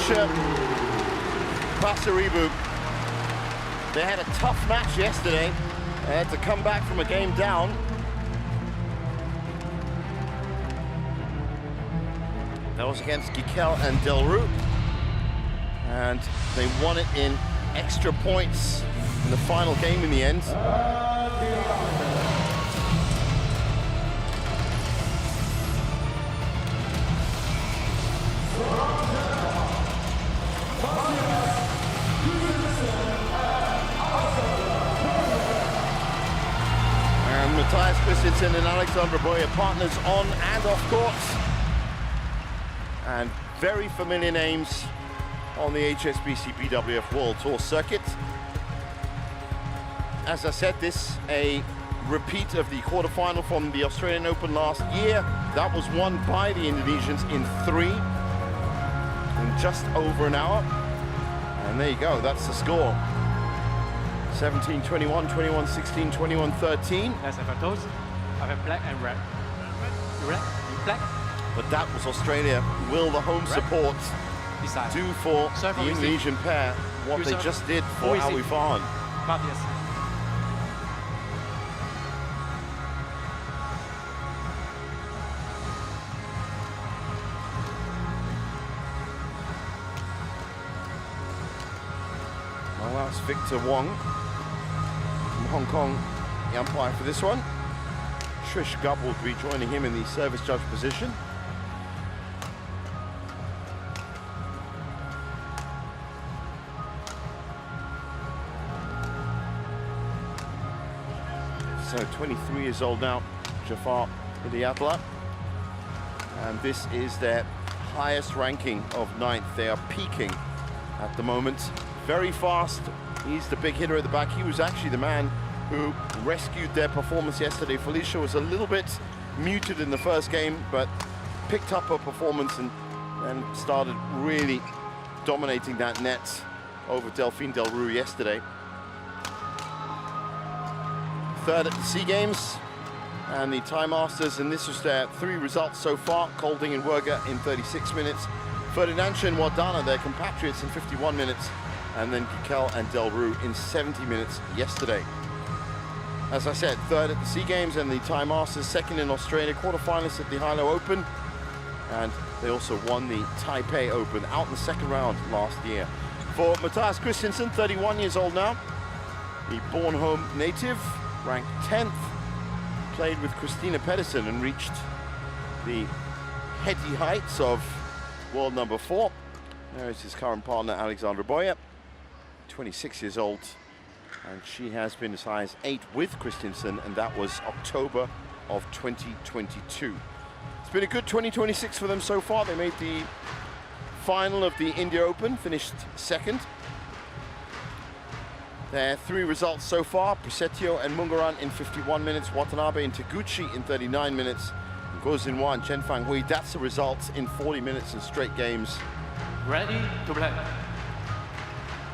Indonesia, Pasaribu. They had a tough match yesterday. They had to come back from a game down. That was against Gikel and Delru. And they won it in extra points in the final game in the end. Christiansen and Alexandra Bøje, partners on and off court. And very familiar names on the HSBC BWF World Tour circuit. As I said, this a repeat of the quarterfinal from the Australian Open last year. That was won by the Indonesians in 3 in just over an hour. And there you go, that's the score. 17-21, 21-16, 21-13. As I told you, I have black and red. Red, black. But that was Australia. Will the home support do for the Indonesian pair what they just did for Awi Farhan? Matthias. Well, that's Victor Wong from Hong Kong, the umpire for this one. Trish Gubb will be joining him in the service judge position. So 23 years old now, Jafar Hidayatullah. And this is their highest ranking of 9th. They are peaking at the moment. Very fast. He's the big hitter at the back. He was actually the man who rescued their performance yesterday. Felicia was a little bit muted in the first game, but picked up her performance and started really dominating that net over Delphine Delru yesterday. 3rd at the SEA Games and the Thai Masters, and this was their 3 results so far. Kolding and Werger in 36 minutes. Ferdinand and Wardana, their compatriots, in 51 minutes. And then Gikel and Delru in 70 minutes yesterday. As I said, 3rd at the SEA Games and the Thai Masters, 2nd in Australia, quarterfinalists at the Hilo Open. And they also won the Taipei Open out in the 2nd round last year. For Matthias Christiansen, 31 years old now, the Bornholm native, ranked 10th, played with Christina Pedersen and reached the heady heights of world number 4. There is his current partner, Alexandra Bøje, 26 years old. And she has been as high as 8 with Christiansen, and that was October of 2022. It's been a good 2026 for them so far. They made the final of the India Open, finished 2nd. Their 3 results so far, Prasetyo and Mungaran in 51 minutes, Watanabe and Taguchi in 39 minutes, and Gozinwa and Chen Fanghui, that's the results in 40 minutes in straight games. Ready to play.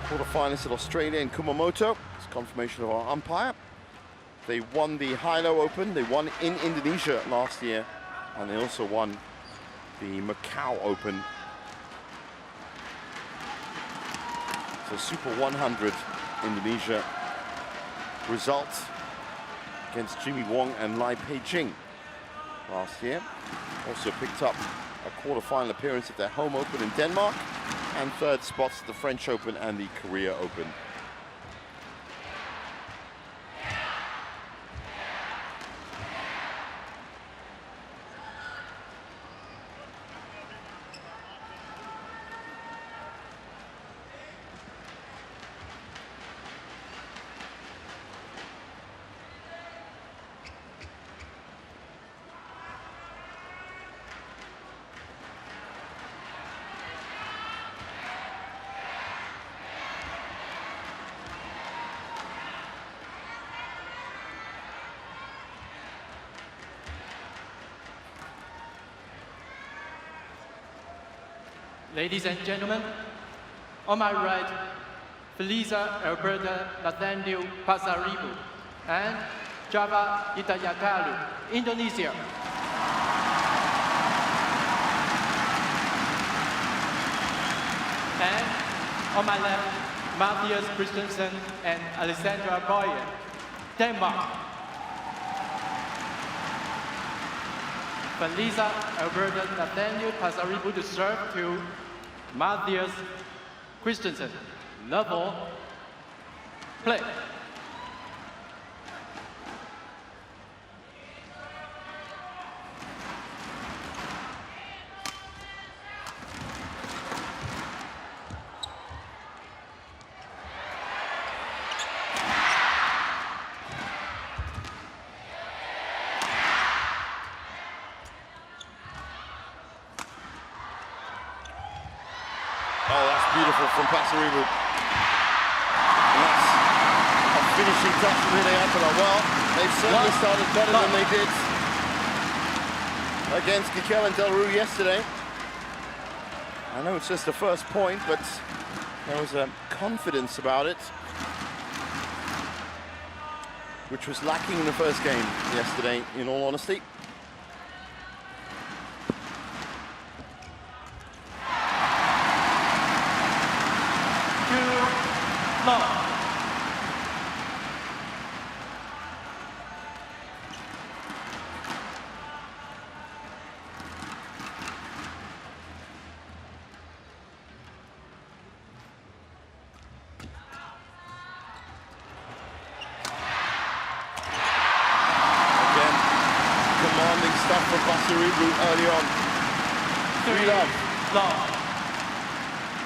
Quarterfinalists at Australia in Kumamoto. It's confirmation of our umpire. They won the Hilo Open. They won in Indonesia last year, and they also won the Macau Open. So Super 100 Indonesia result against Jimmy Wong and Lai Pei-jing last year. Also picked up a quarterfinal appearance at their home Open in Denmark, and 3rd spots at the French Open and the Korea Open. Ladies and gentlemen, on my right, Felisa Alberta Nathaniel Pasaribu and Java Hidayatullah, Indonesia. On my left, Matthias Christiansen and Alexandra Bøje, Denmark. Felisa Alberta Nathaniel Pasaribu to serve to Matthias Christiansen. Level, play. Oh, that's beautiful from Pasaribu. And that's a finishing touch from Hidayatullah. Well, they've certainly started better than they did against Gikel and Delru yesterday. I know it's just the first point, but there was a confidence about it, which was lacking in the first game yesterday, in all honesty. Commanding stuff from Pasaribu early on. 3-love.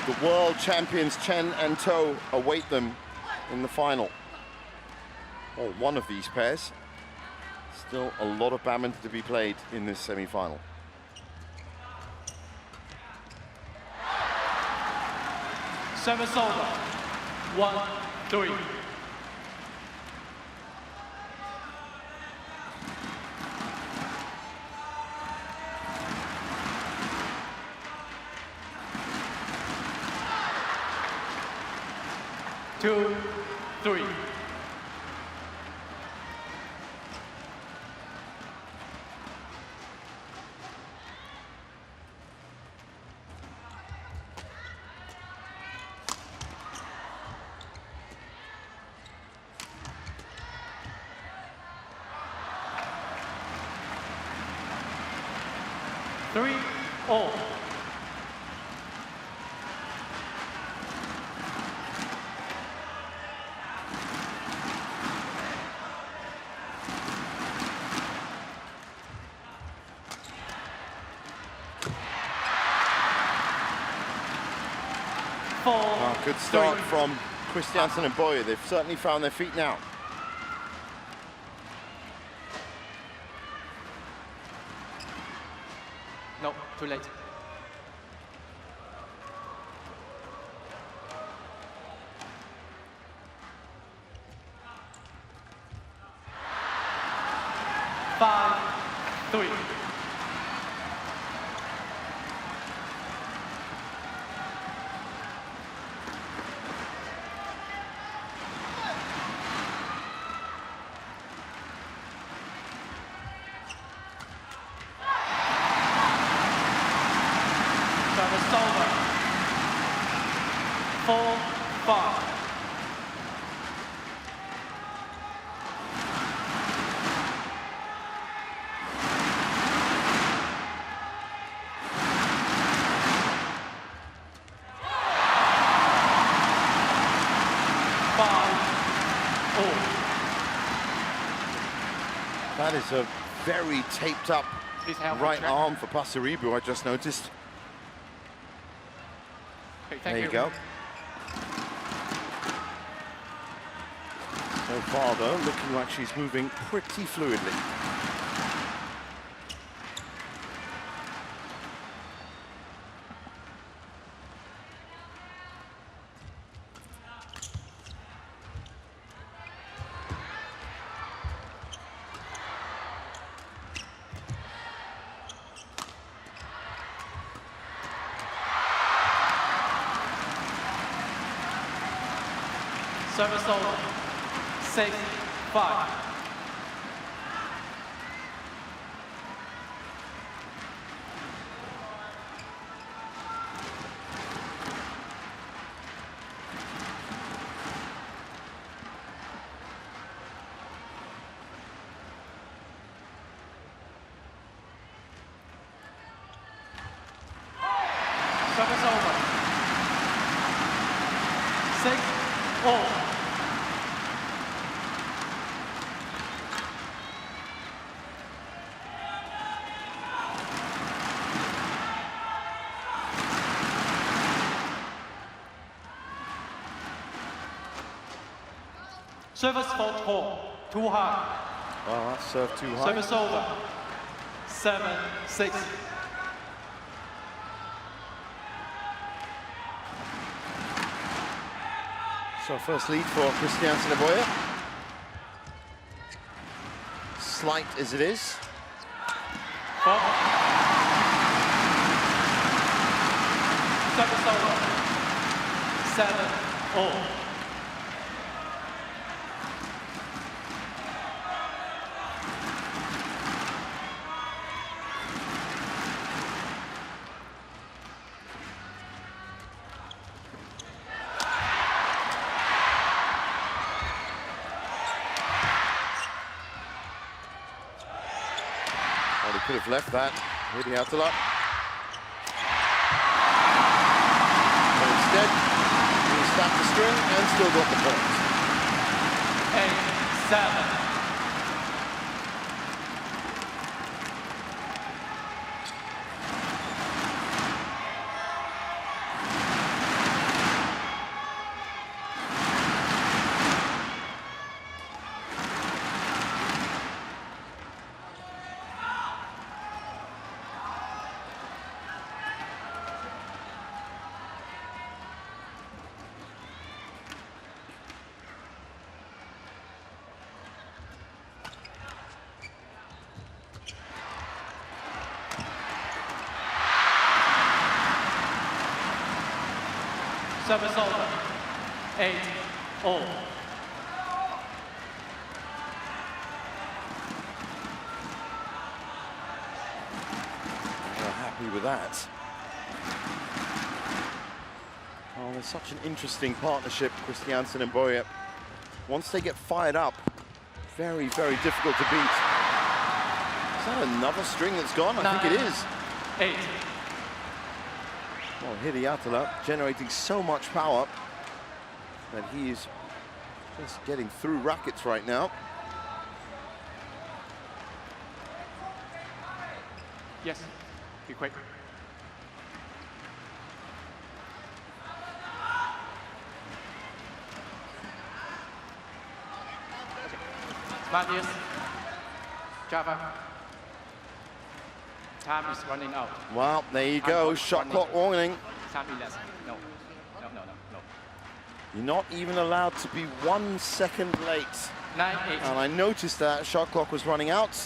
The world champions Chen and To await them in the final. Or one of these pairs. Still a lot of badminton to be played in this semi-final. Service over. 1-3. Two, three. Three, all. Good start from Christiansen and Bøje. They've certainly found their feet now. No, too late. Five, three. Over. 4-5. That is a very taped up right arm for Pasaribu, I just noticed. Okay, there you go. So far though, looking like she's moving pretty fluidly. Service over. 6-5. Service over. 6-all. Service fault 4, too high. Well, that served too high. Service over. 7-6. So first lead for Christiansen and Bøje. Slight as it is. 4. Service over. 7-all. Well, he could have left that. Hidayatullah. But instead, he snapped the string and still got the point. 8-7. Service over. 8-all. We're happy with that. Oh, there's such an interesting partnership, Christiansen and Bøje. Once they get fired up, very, very difficult to beat. Is that another string that's gone? I think it is. 8. Well, Hidayatullah generating so much power that he is just getting through rackets right now. Yes, be quick. Matthias, Java. Time is running out. Well, there you go, shot clock warning. Time elapsed. No. You're not even allowed to be 1 second late. 9-8. And I noticed that shot clock was running out.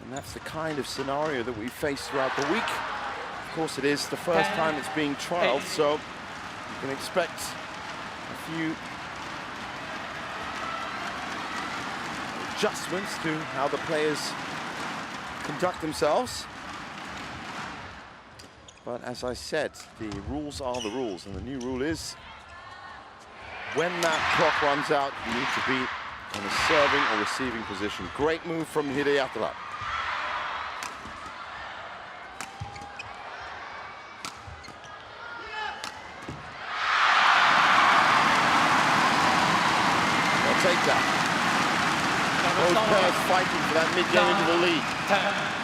And that's the kind of scenario that we face throughout the week. Of course it is the first time it's being trialed, so you can expect a few adjustments to how the players conduct themselves. But as I said, the rules are the rules, and the new rule is when that clock runs out, you need to be in a serving or receiving position. Great move from Hidayatullah. They'll take that. Both pairs fighting for that mid-game interval lead. 10.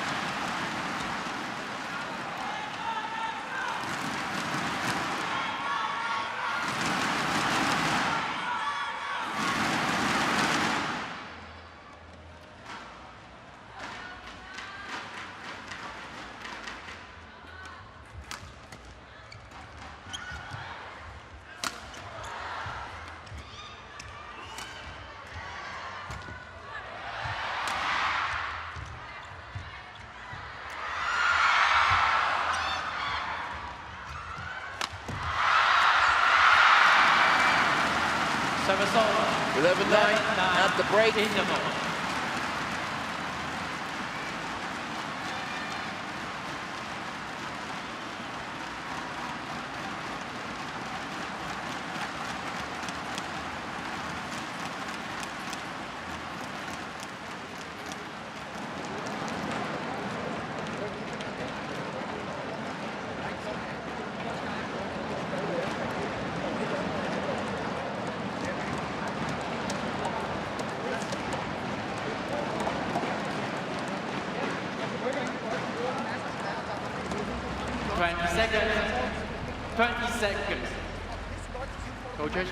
Service over. 11-9 at the break. Interval. 20 seconds. 20 seconds. Coaches.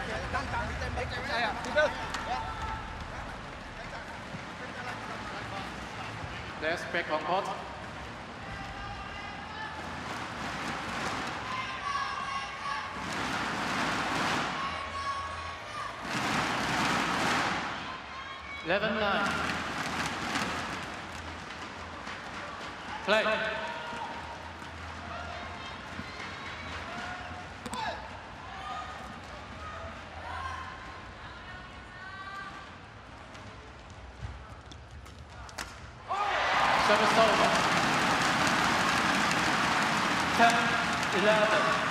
Let's break on court. Eleven 9. Play. Service over. 10, 11.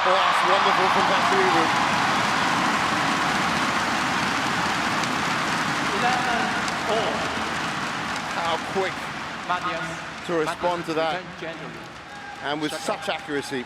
Oh, that's wonderful from Pasaribu. 11-all. How quick Matthias. to respond to that, Return gently. and with such accuracy.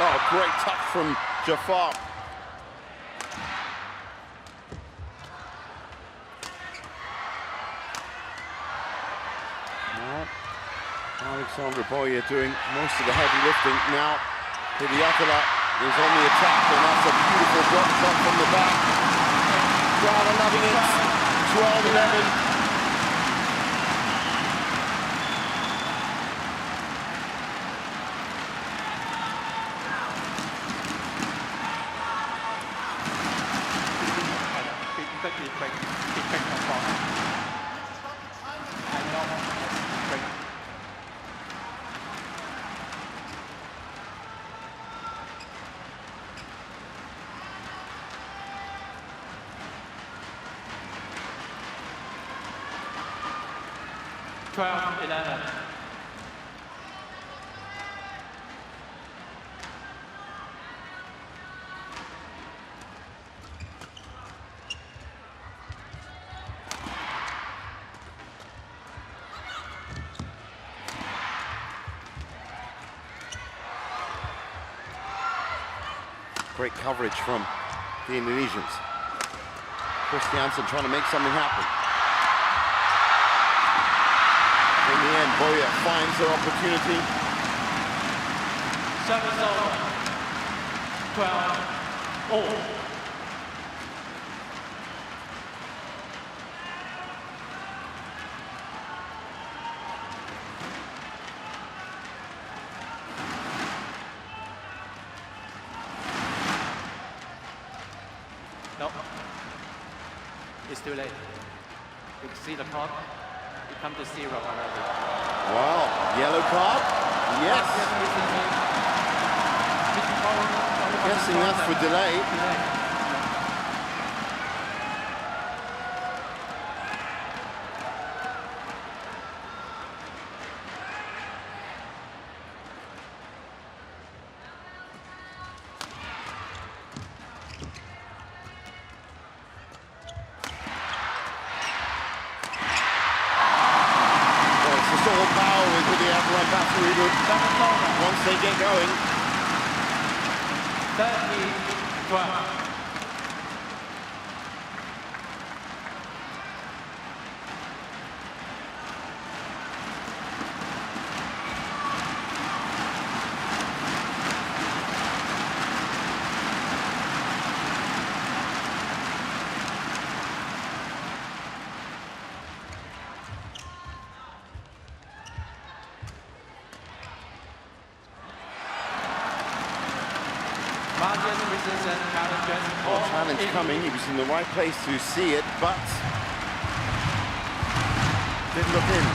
Oh, great touch from Jafar. Now, Alexandra Bøje doing most of the heavy lifting. Now, Hidayatullah is on the attack, and that's a beautiful drop shot from the back. Crowd are loving it. 12-11. Great coverage from the Indonesians. Christiansen trying to make something happen. In the end, Bøje finds their opportunity. Service over. 12-all. No, it's too late. You can see the clock. You come to 0 already. Wow, yellow card? Yes. I'm guessing that's for delay. Once they get going. 30-12. Yes, Christiansen challenges. Oh, challenge coming. He was in the right place to see it, but didn't look in.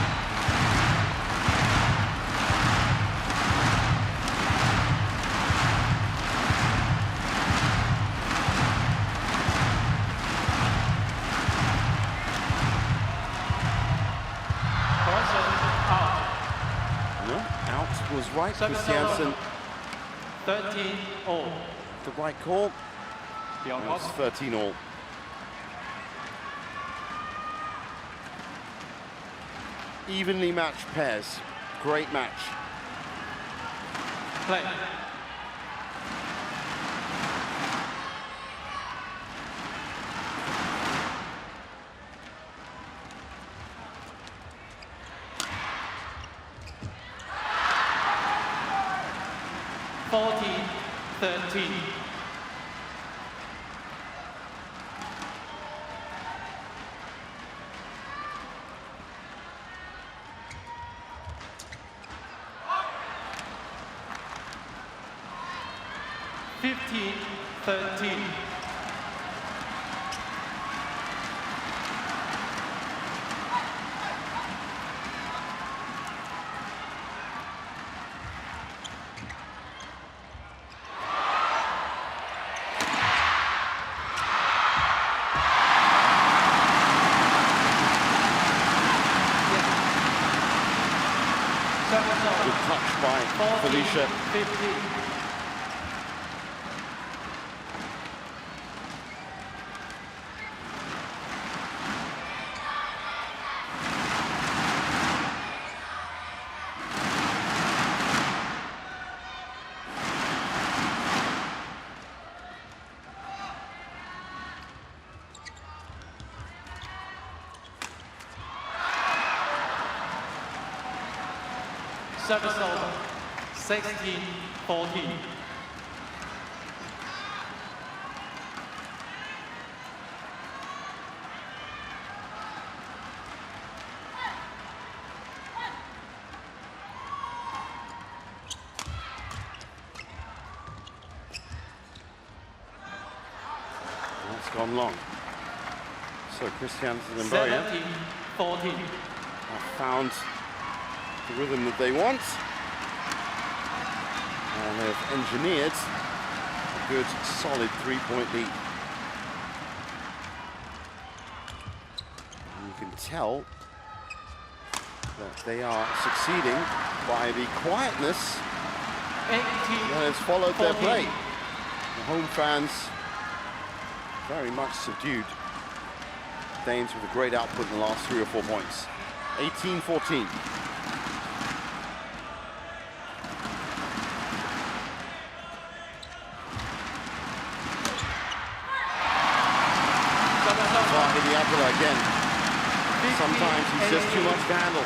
No, out was right. Christiansen. 13-all. The right call. Beyond It was 13-all. Evenly matched pairs. Great match. Play. (14-13). (15-13). Good touch by Felicia. 15. Service over. 16-14. That's gone long. So Christiansen and Bøje 17-14. have found the rhythm that they want. And they've engineered a good, solid three-point lead. And you can tell that they are succeeding by the quietness that has followed their play. The home fans very much subdued. Danes with a great output in the last 3 or 4 points. 18-14. Hidayatullah again. Sometimes he's just too much to handle.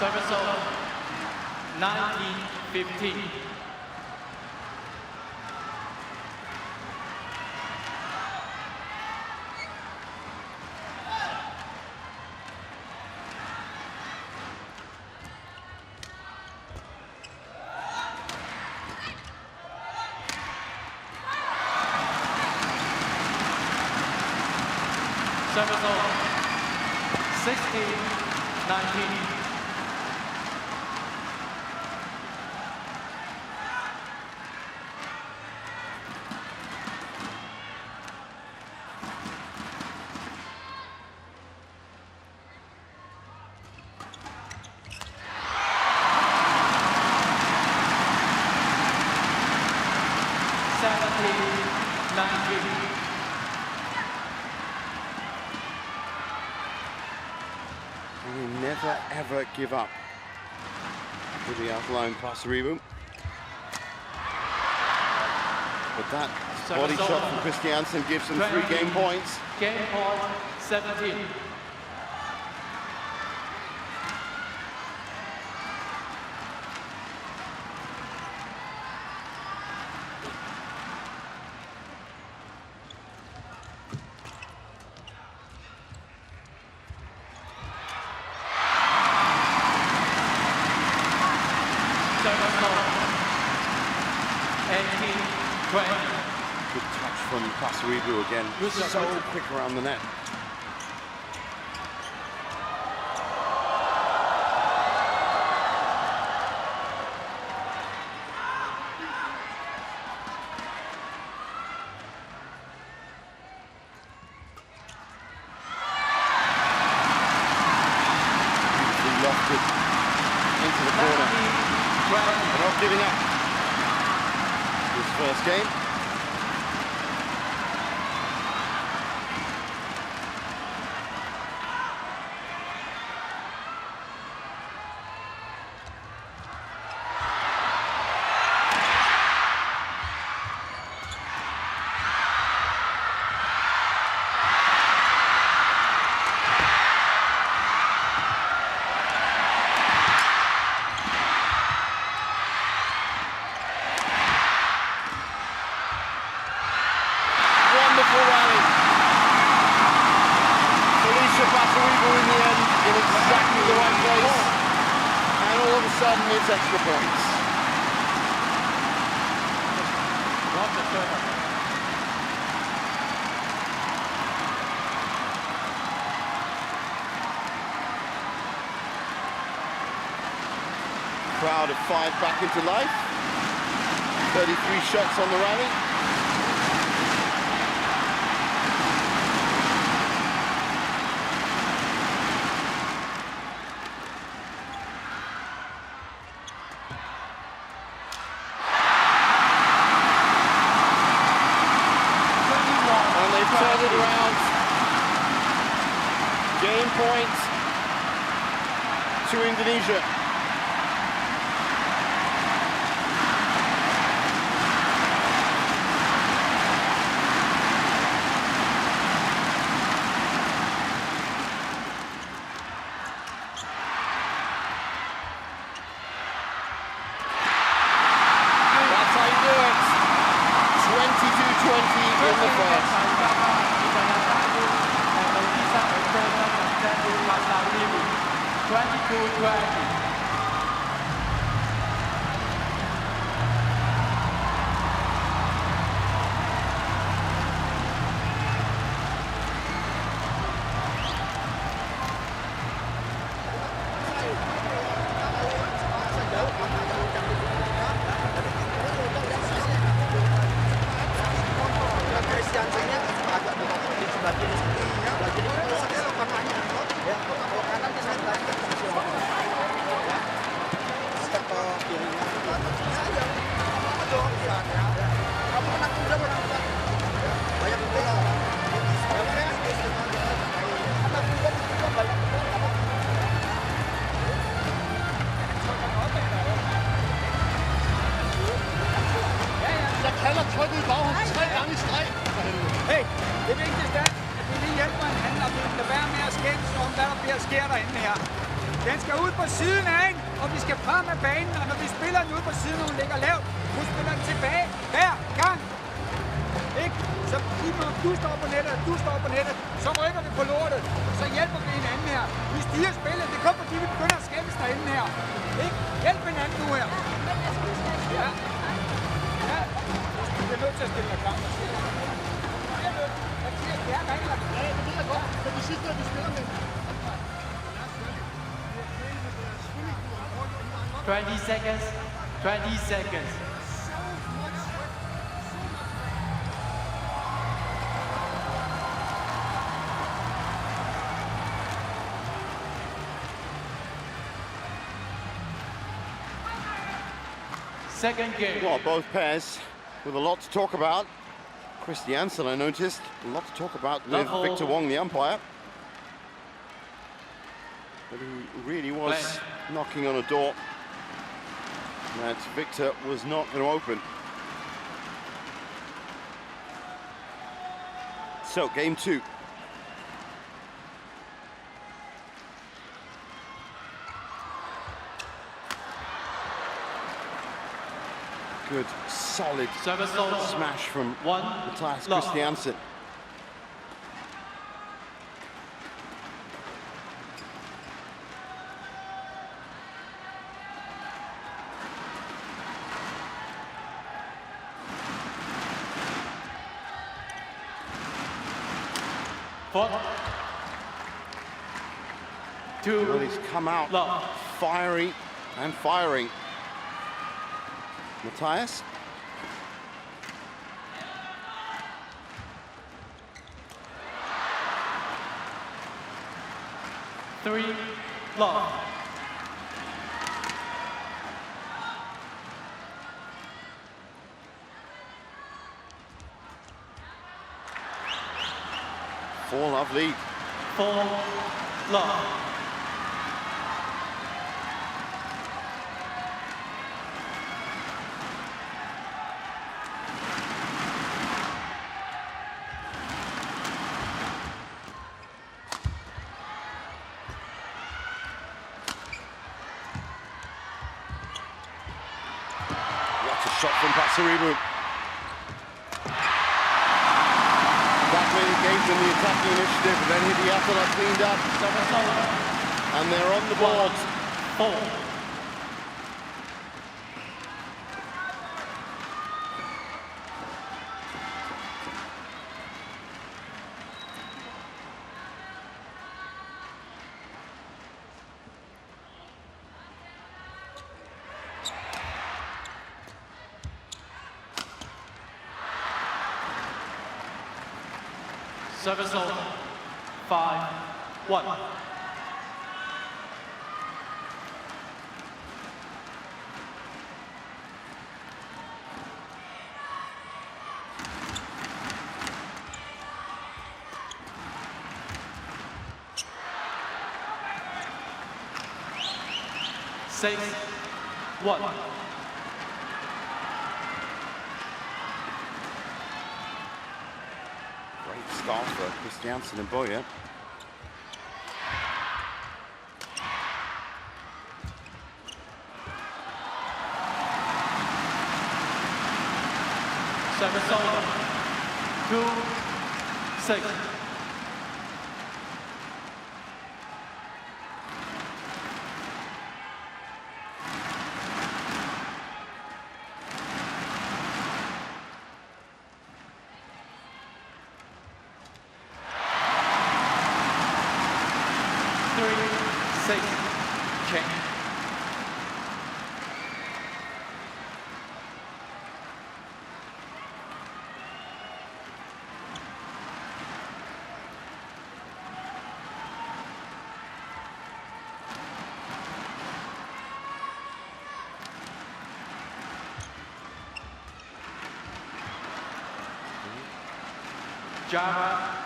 Service over. 19-15. Service over. 16-19. We never ever give up with the outline Pasaribu. But that Body shot from Christiansen gives them 3 game points. Game point 17. Good touch from Pasaribu again. So quick around the net. Beautifully lofted into the corner. They're not giving up. This first game. Pasaribu in the end in exactly the right place, and all of a sudden it's extra points. Crowd of 5 back into life. 33 shots on the rally. Turn it around. Game point to Indonesia. That's how you do it. 22-20 in the first. Pasaribu, 22-20. Hey, det vigtigste er, at vi lige hjælper hinanden, og vi kan være med at skændes om, hvad der sker derinde her. Den skal ud på siden af hende, og vi skal frem af banen, og når vi spiller den ud på siden, og hun ligger lavt, hun spiller den tilbage hver gang. Ikke? Så når du står på nettet, og du står på nettet, så rykker vi på lortet, så hjælper vi hinanden her. Vi styrer spillet, det er kun fordi, vi begynder at skændes derinde her. Ikke? Hjælp hinanden nu her. Ja. Ja. Vi er nødt til at stille dig klar. Ja, det ved jeg godt. Det er det sidste, vi spiller med. 20 seconds. 20 seconds. Second game. Well, both pairs with a lot to talk about. Christiansen, I noticed, a lot to talk about with Victor Wong, the umpire. But who really was knocking on a door that Victor was not going to open. So, game 2. Good, solid smash from Matthias Christiansen. Well, he's come out fiery and firing. Matthias. Three, love. Four love lead. 4, love. Shot from Pasaribu. That really gave them the attacking initiative, and then Hidayatullah cleaned up. And they're on the board. 4. Service over. 5-1. Six, 1. Start for Christiansen and Bøje. Service over. 2-6.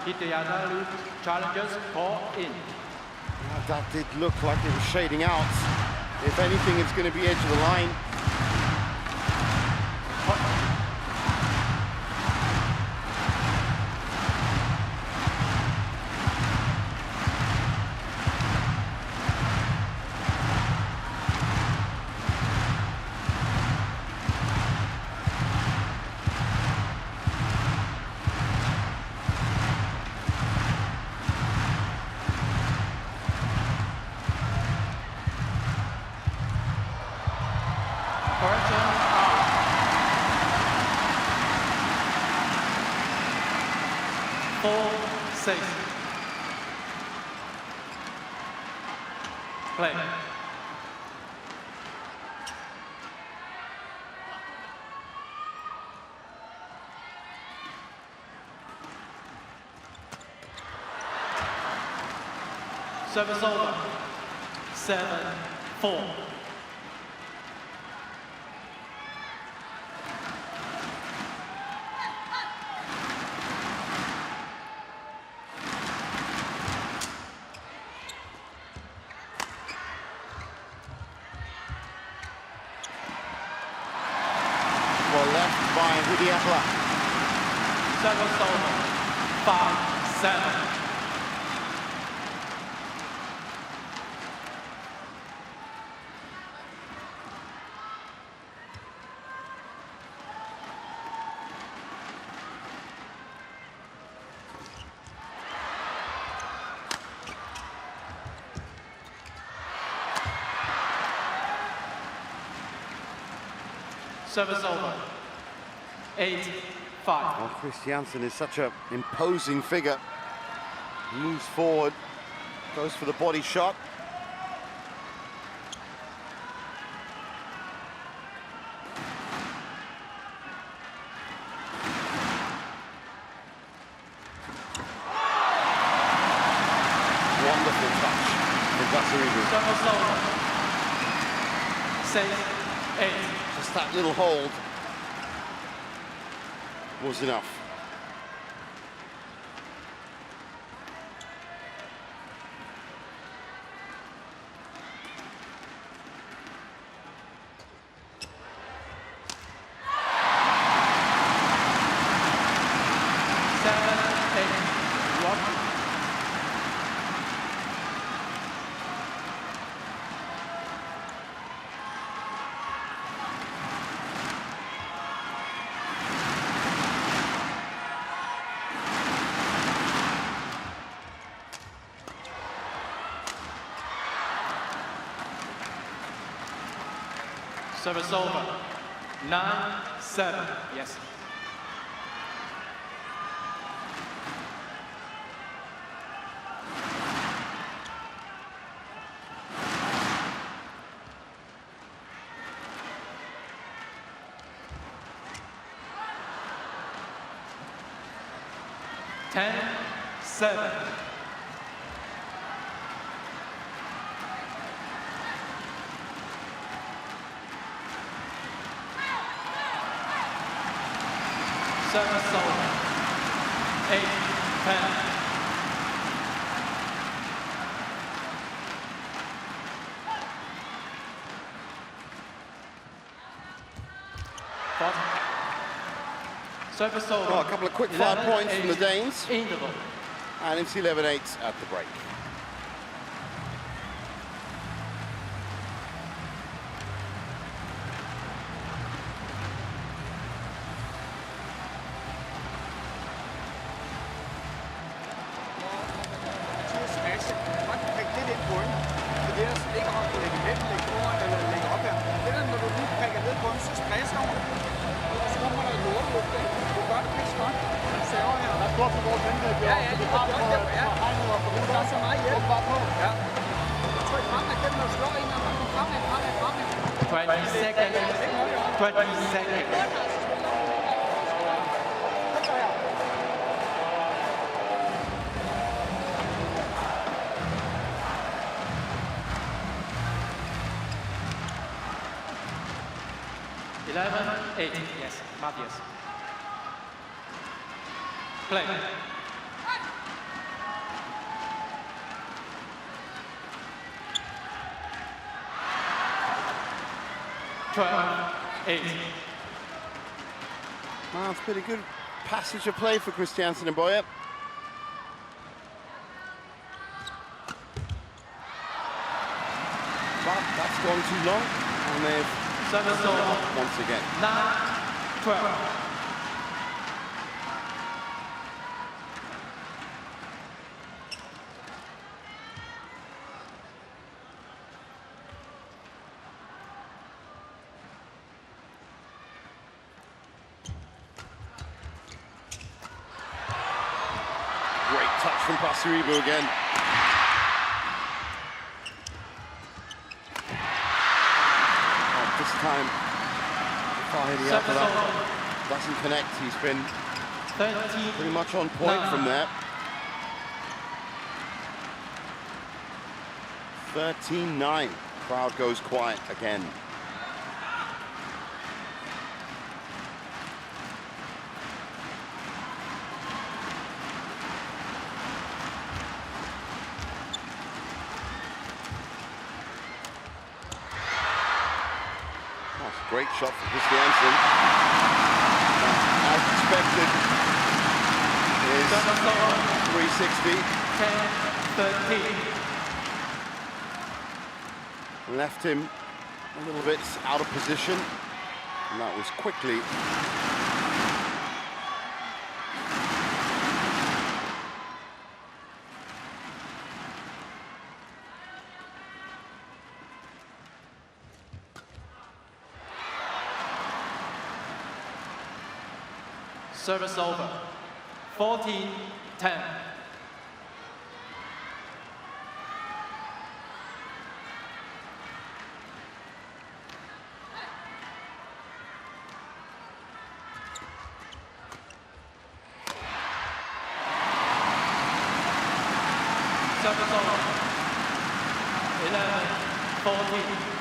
Hidayatullah challenges call in. That did look like it was shading out. If anything, it's going to be edge of the line. Play. Service over. 7-4. Well, left by Hidayatullah. Service over. 5-7. Service over. 8-5. Well, Christiansen is such an imposing figure. He moves forward, goes for the body shot. Wonderful touch from Pasaribu. Service over. 6-8. Just that little hold was enough. Service over. 9-7. Yes. Ten, 7. Service over. 8-10. Service over. Well, a couple of quick fire points from the Danes. Interval. And it's 11-8 at the break. Yes, Matthias. Play. Well, it's been a good passage of play for Christiansen and Bøje. But that's gone too long, and they've once again. 9-12. Great touch from Pasaribu again. This time, far hitting after that doesn't connect. He's been pretty much on point from there. 13-9. Crowd goes quiet again. Great shot from Christiansen. As expected, is 360. 10-13. Left him a little bit out of position, and that was quickly Service over. 14-10. Service over. 11-14.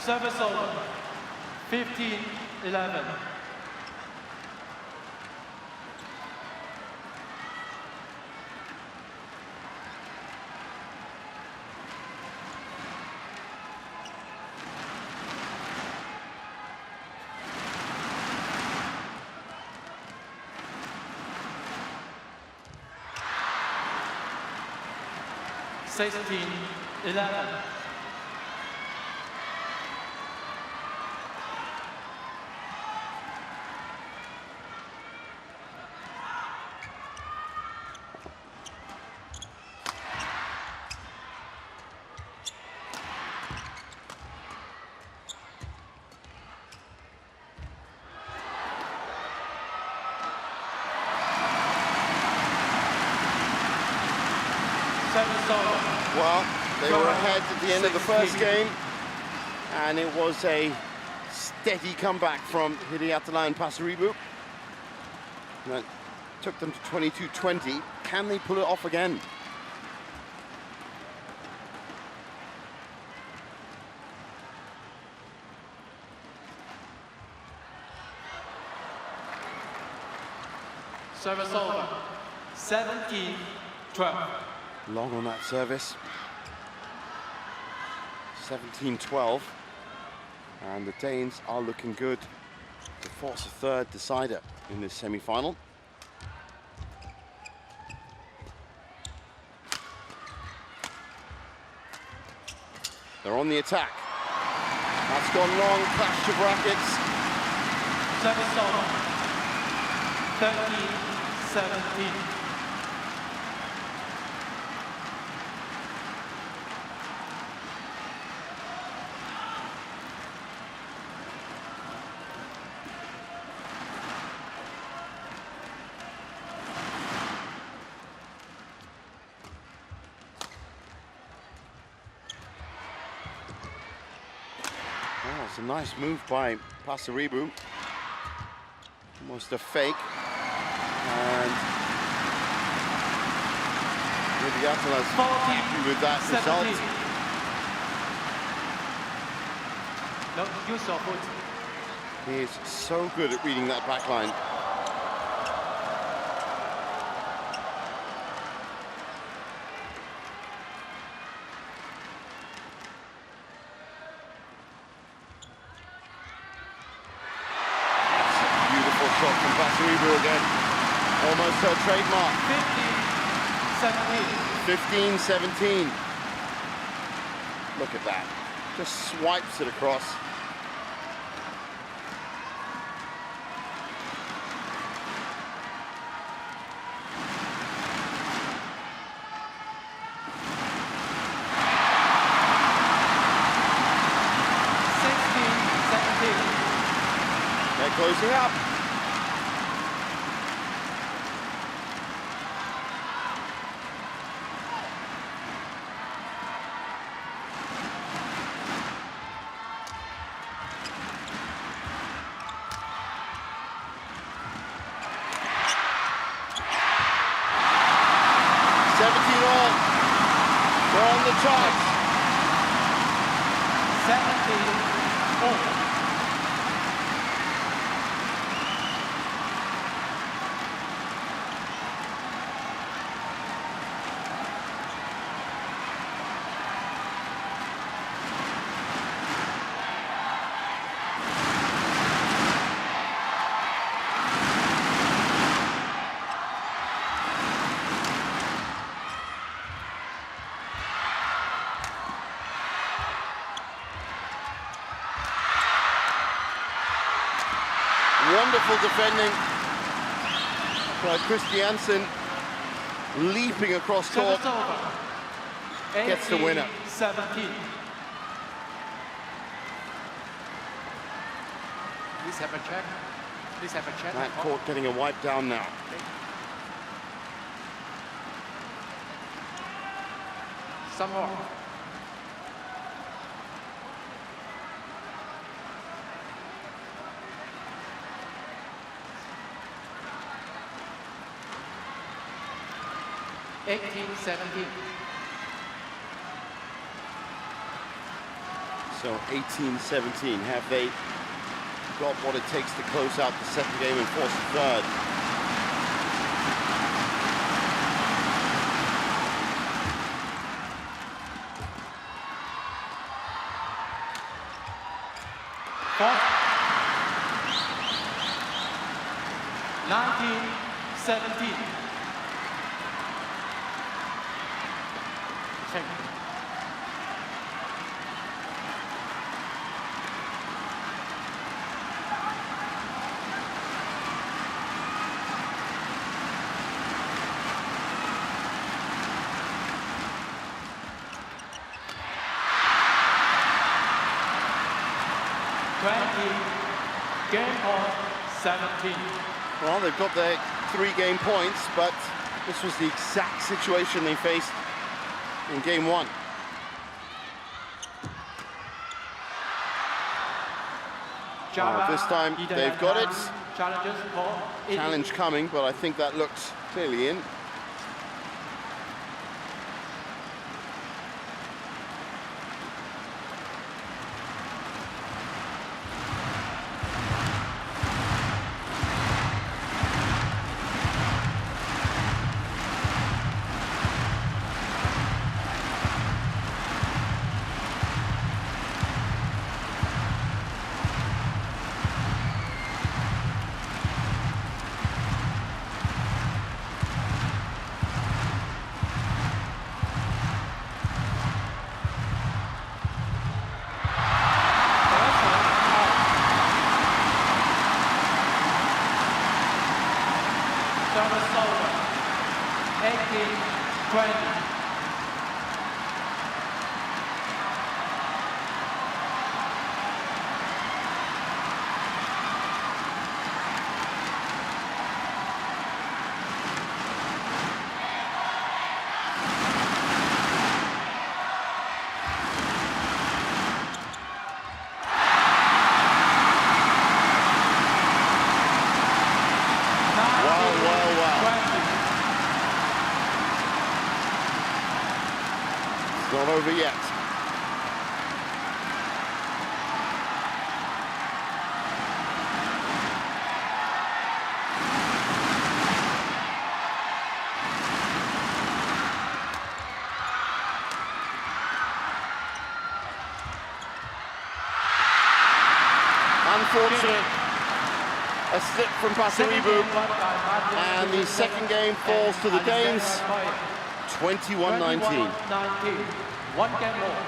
Service over. 15-11. (16-11). Well, they were ahead at the end of the first game, and it was a steady comeback from Hidayatullah and Pasaribu. That took them to 22-20. Can they pull it off again? Service over. 17-12. Long on that service. 17-12. And the Danes are looking good to force a third decider in this semi-final. They're on the attack. That's gone long, clash of rackets. Service over. 13-17. Oh, it's a nice move by Pasaribu. Almost a fake. And Hidayatullah's happy with that result. No, use your foot. He is so good at reading that back line. Shot from Pasaribu again. Almost her trademark. 15-17. 15-17. Look at that. Just swipes it across. They're closing up. all. We're on the charts. 17-4. Wonderful defending by Christiansen, leaping across court, gets the winner. 17. Please have a check. Please have a check. That court getting a wipe down now. Some more. So 18-17. Have they got what it takes to close out the second game and force the third? Fourth. 19-17. Check. Game point 17. Well, they've got their 3 game points, but this was the exact situation they faced in game 1. This time they've got it. Challenge coming, but I think that looks clearly in. Not over yet. Unfortunate. A slip from Pasaribu, and the second game falls to the Danes. 21-19. 1 game more.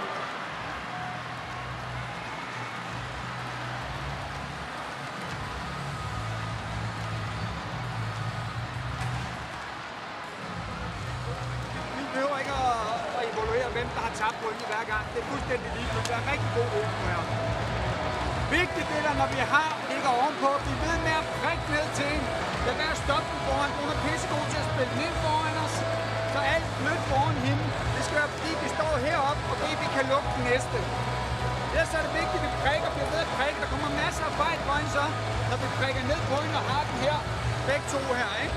Vi behøver ikke at evaluere, hvem der har tabt pointet hver gang. Det er fuldstændig ligegyldigt. Det er en rigtig god øvelse her. Vigtigt det der, når vi ligger ovenpå, vi ved med at prikke ned til en. Lad være at stoppe den foran. Hun er pissegod til at spille den ind foran os. Så alt blødt foran hende. Det skal være fordi, vi står heroppe, og vi kan lukke den næste. Ellers er det vigtigt, at vi prikker, bliver ved at prikke. Der kommer masser af fight på hende så, når vi prikker ned på hende og har den her. Begge to her, ikke?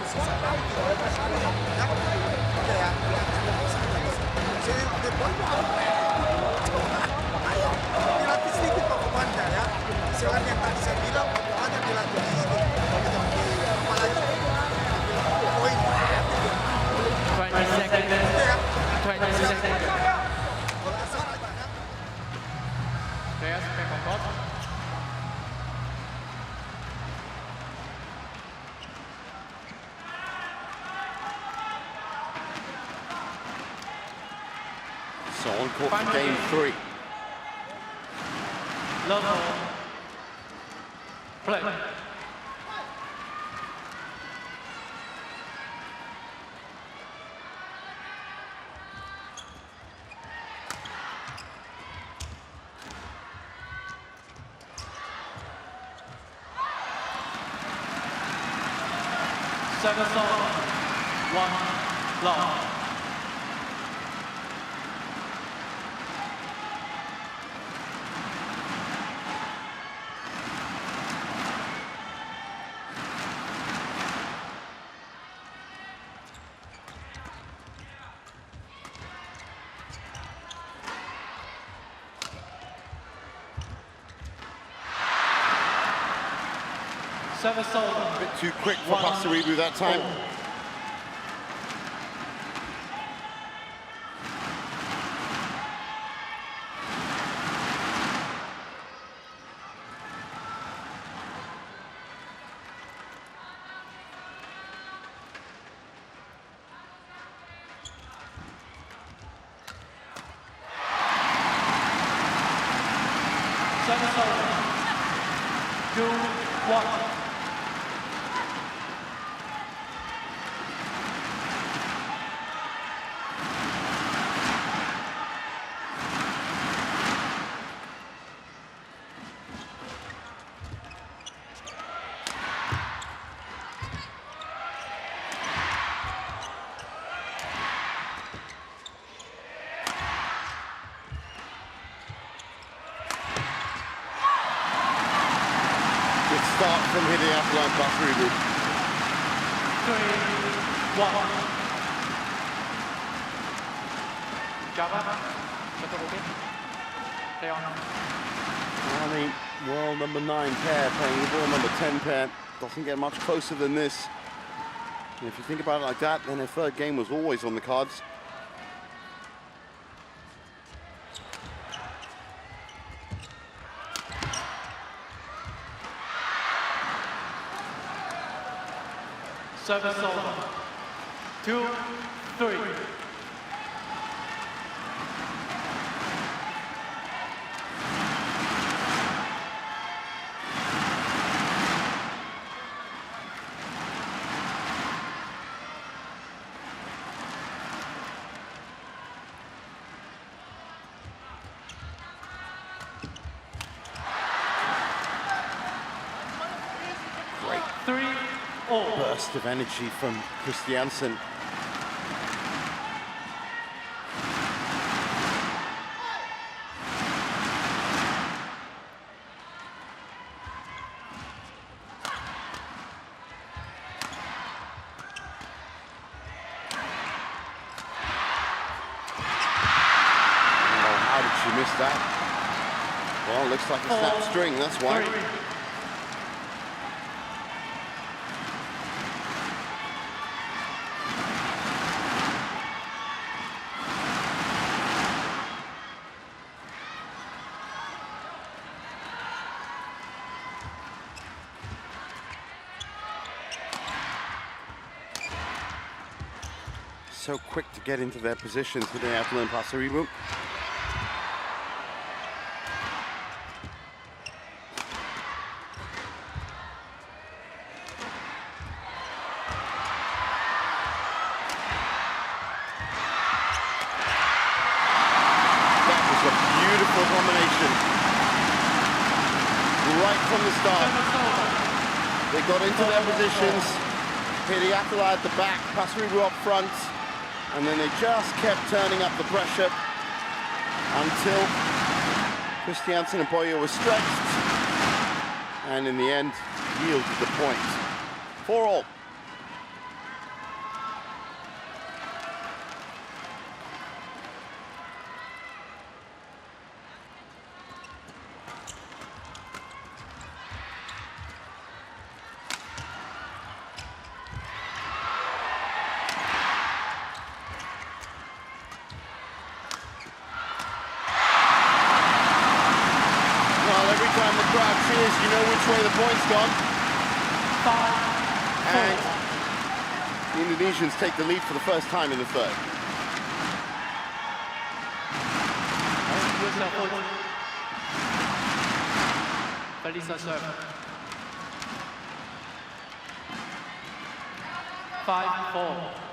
Dilatih sedikit performanya ya. Selain yang tadi saya bilang, hanya dilatih apalagi poin. 20 seconds. 20 seconds. Players back on court. So on court for game 3. Level. Play. Service over. 1 long. Service over. A bit too quick for Pasaribu that time. Service over. 2-1. Start from Hidayatullah and Pasaribu. 3-1. Java, stay on. I mean, world number 9 pair playing the world number 10 pair doesn't get much closer than this. And if you think about it like that, then a third game was always on the cards. Service over. 2-3. Great 3-all. burst of energy from Christiansen. How did she miss that? Well, looks like a snap string, that's why. 3. So quick to get into their positions with Hidayatullah and Pasaribu. That was a beautiful combination. Right from the start. They got into their positions. Hidayatullah at the back, Pasaribu up front. And then they just kept turning up the pressure until Christiansen and Bøje were stretched, and in the end yielded the point. 4-all. way the point's gone. 5-4. And the Indonesians take the lead for the first time in the third. Felisa serve. 5-4.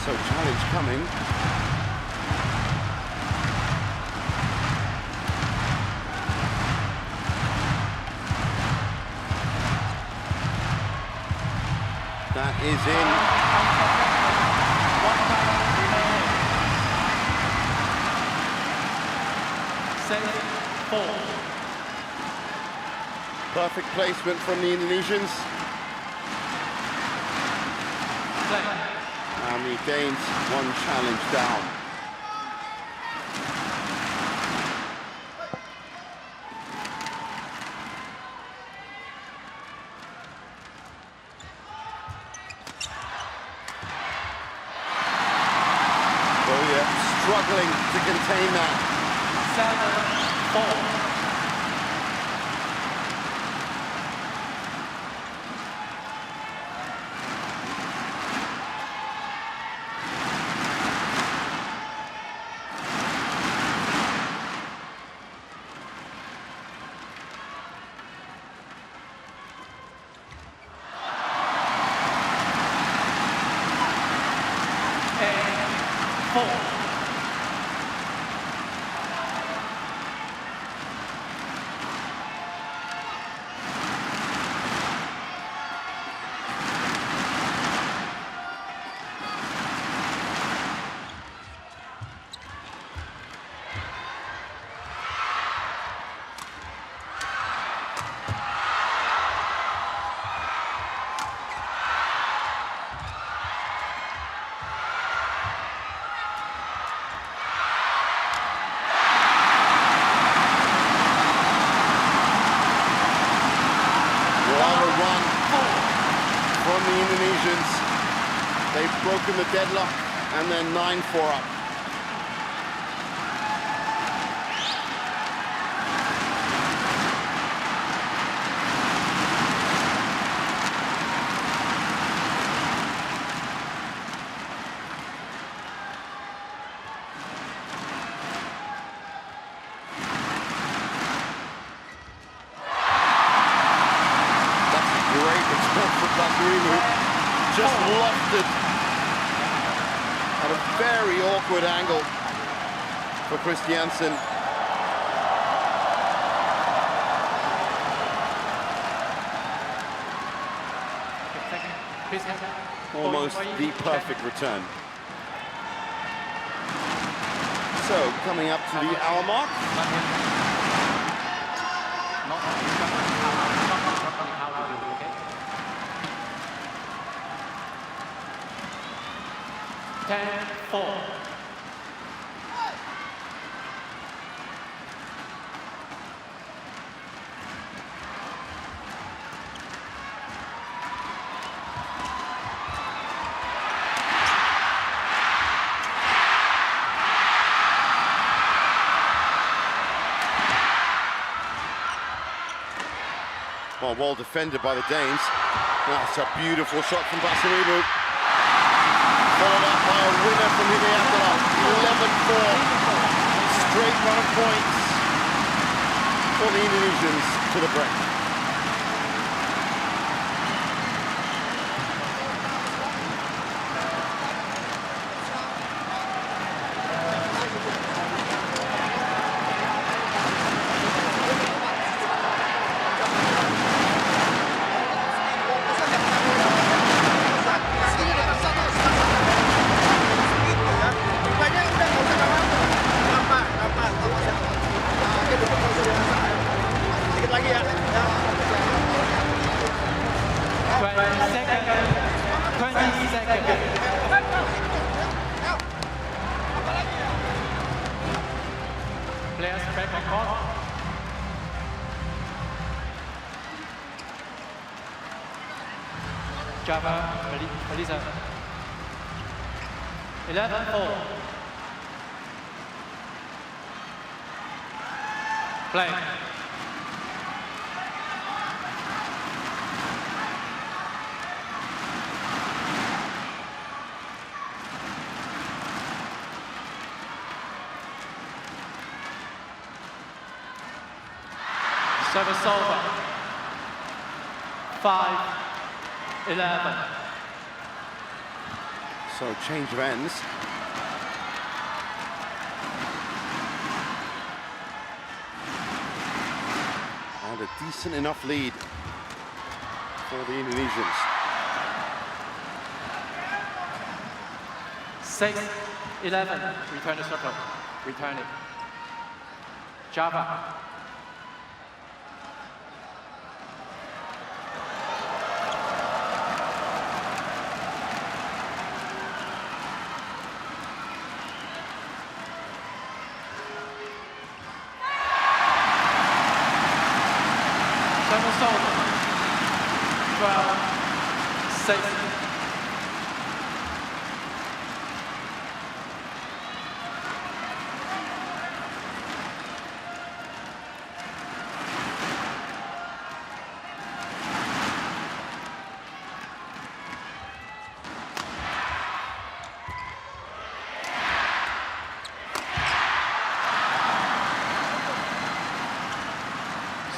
So challenge coming. That is in. 7-4. Perfect placement from the Indonesians. And the Danes one challenge down. Bøje struggling to contain that. 7-4. From the Indonesians. They've broken the deadlock and they're 9-4 up. Pasaribu just lofted at a very awkward angle for Christiansen. Almost the perfect return. So, coming up to the hour mark. 10-4. Well defended by the Danes. That's a beautiful shot from Pasaribu. Followed up by a winner from Hidayatullah. 11-4. Straight run of points for the Indonesians to the break. 20 seconds. 20 seconds. Players back on court. Java, Melissa. 11-4. Play. Service over. 5-11. So change of ends. And a decent enough lead for the Indonesians. 6-11. Return the circle. Return it. Java. Service over. 12-6.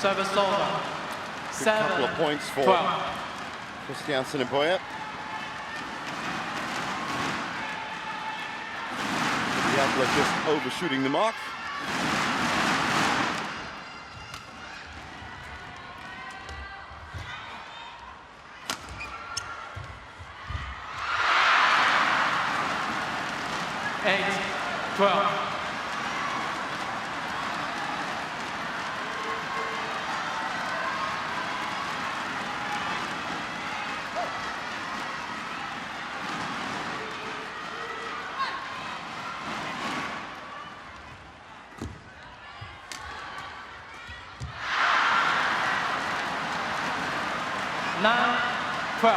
Service over. Good couple of points for 12. Christiansen and Bøje. Hidayatullah just overshooting the mark. Eight, 12. Nine, 12.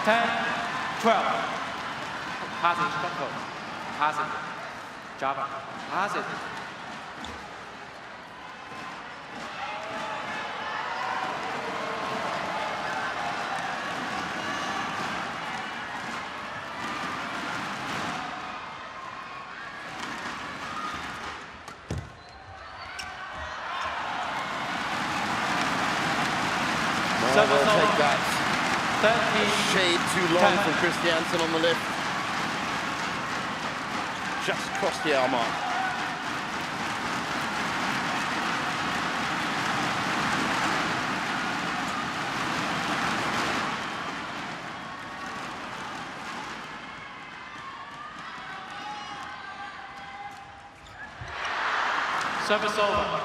Ten, 12. Pass it, control. Pass it. Java, pass it. Well, they'll take that 13, shade too long from Christiansen on the lift. Just crossed the hour mark. Service over.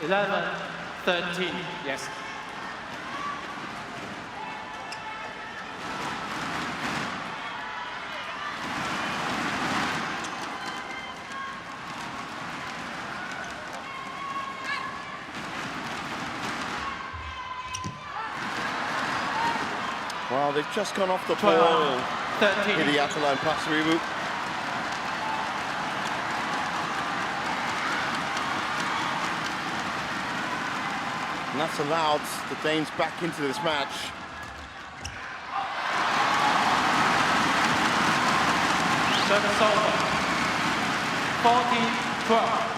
11-13. Yes. Well, they've just gone off the ball. 13. Hidayatullah and Pasaribu. And that's allowed the Danes back into this match. Service over. 14-12.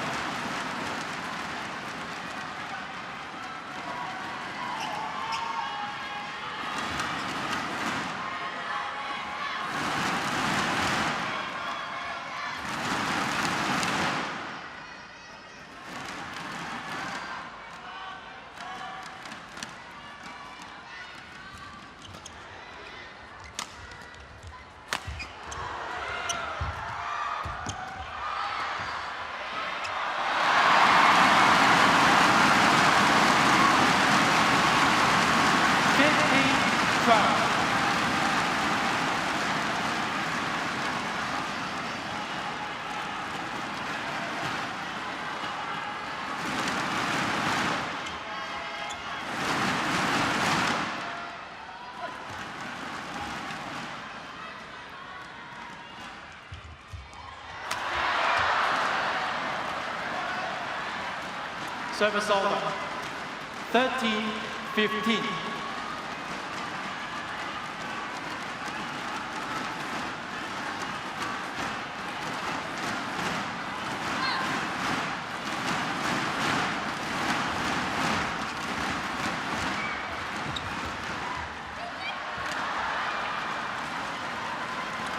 Service over. 13-15.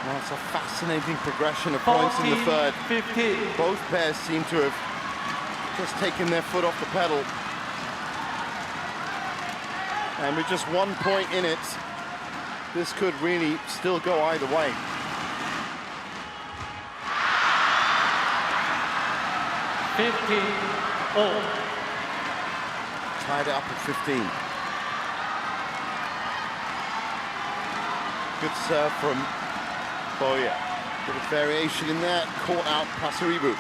Well, it's a fascinating progression of points in the third. 15. Both pairs seem to have just taken their foot off the pedal. And with just 1 point in it, this could really still go either way. Tied it up at 15. Good serve from Bøje. Bit of variation in there, caught out Pasaribu.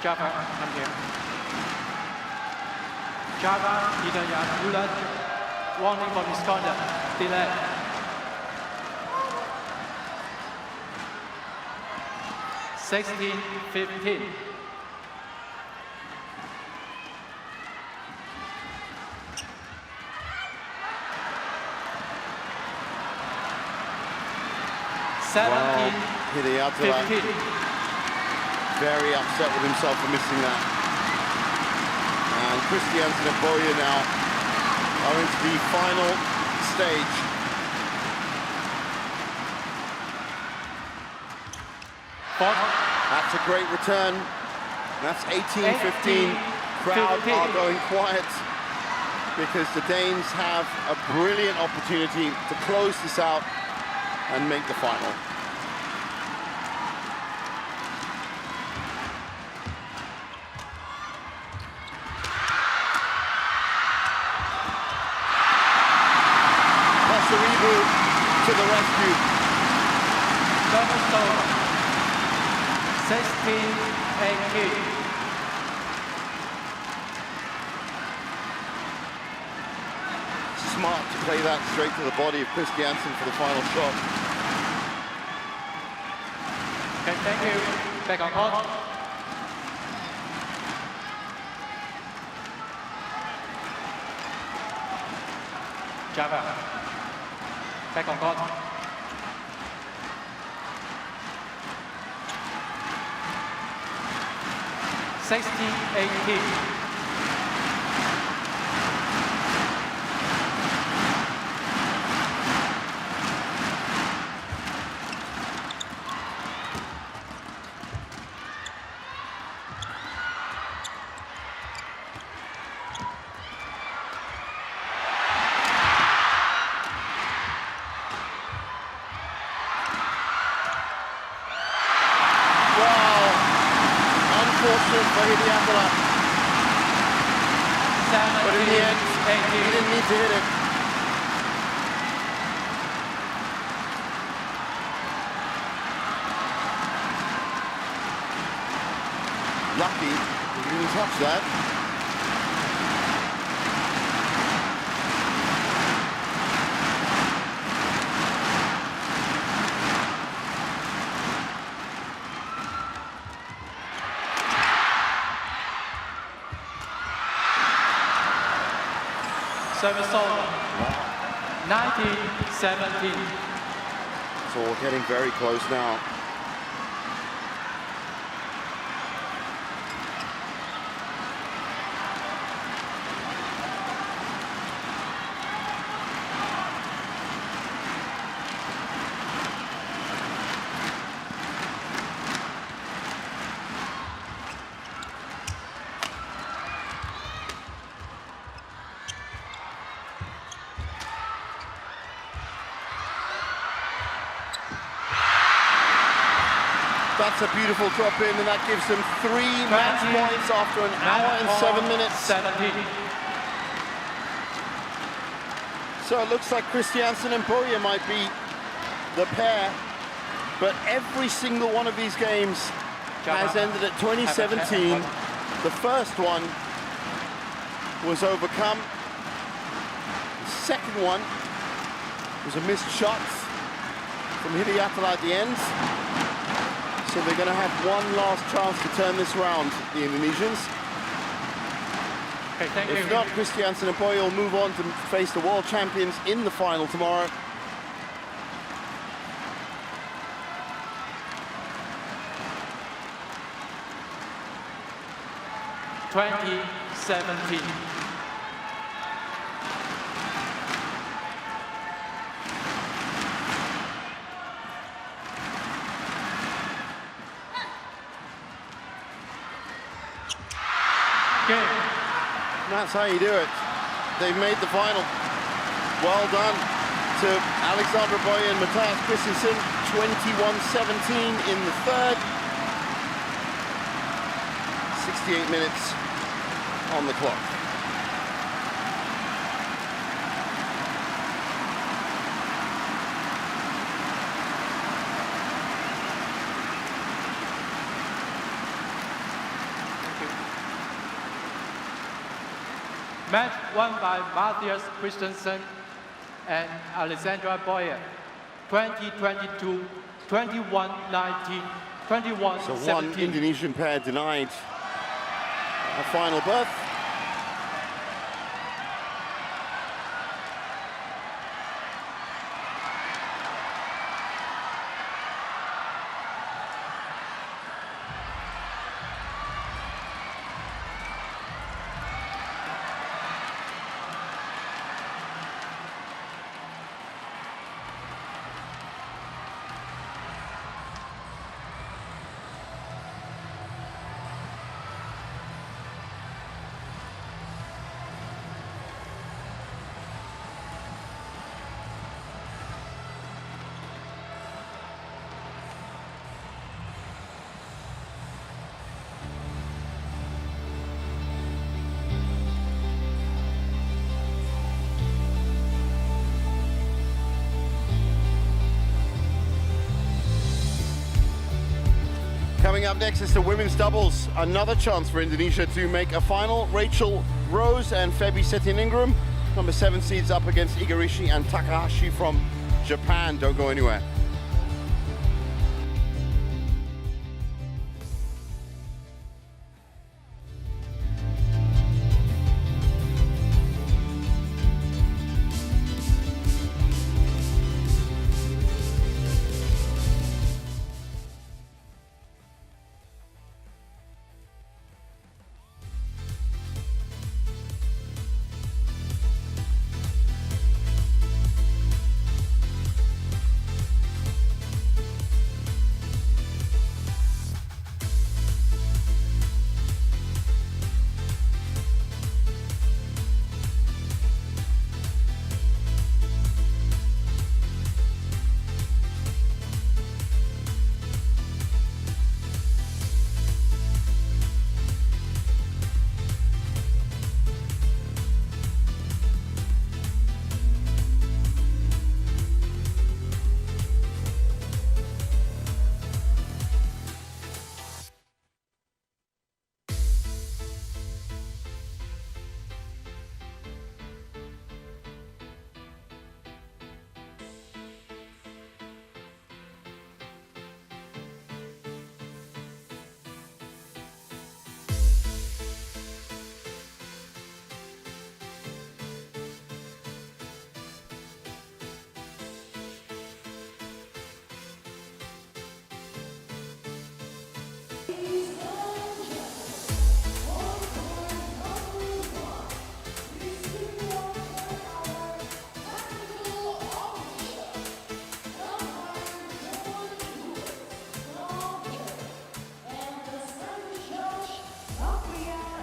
Java, come here. Java, Hidayatullah, warning for misconduct, delay. Sixteen, 15. Wow, Hidayatullah 15. very upset with himself for missing that. And Christiansen and Bøje now are into the final stage. That's a great return. That's 18-15. Crowd are going quiet because the Danes have a brilliant opportunity to close this out and make the final. Pasaribu to the rescue. Service over. 16-18. Smart to play that straight to the body of Christiansen for the final shot. Okay, thank you. Back on court. Java. Back on court. (16-18). For Hidayatullah. But in the end, he didn't need to hit it. Lucky, he didn't touch that. Service over. 19-17. So we're getting very close now. That's a beautiful drop in, and that gives them 3 match points after an hour and 7 minutes. 17. So it looks like Christiansen and Bøje might be the pair but every single one of these games has ended at 2017. The first one was overcome. The second one was a missed shot from Hidayatullah at the end. So they're going to have one last chance to turn this round, the Indonesians. Okay, thank you. If not, Christiansen and Bøje will move on to face the world champions in the final tomorrow. That's how you do it. They've made the final. Well done to Alexandra Bøje and Matthias Christiansen. 21-17 in the third. 68 minutes on the clock. Match won by Matthias Christiansen and Alexandra Bøje. 20-22, 21-19, 21-17. So one Indonesian pair denied a final berth. Coming up next is the women's doubles. Another chance for Indonesia to make a final. Rachel Rose and Febi Setianingrum, number 7 seeds, up against Igarashi and Takahashi from Japan. Don't go anywhere.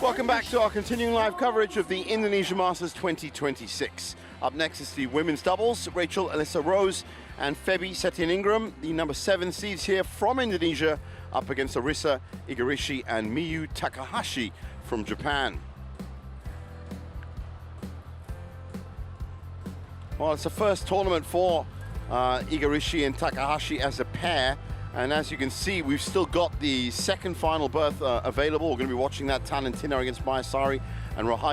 Welcome back to our continuing live coverage of the Indonesia Masters 2026. Up next is the women's doubles. Rachel Alyssa Rose and Febi Setianingrum, the number 7 seeds here from Indonesia, up against Arisa Igarashi and Miyu Takahashi from Japan. Well, it's the first tournament for Igarashi and Takahashi as a pair. And as you can see, we've still got the second final berth available. We're going to be watching that Talentina against Mayasari and Rohai.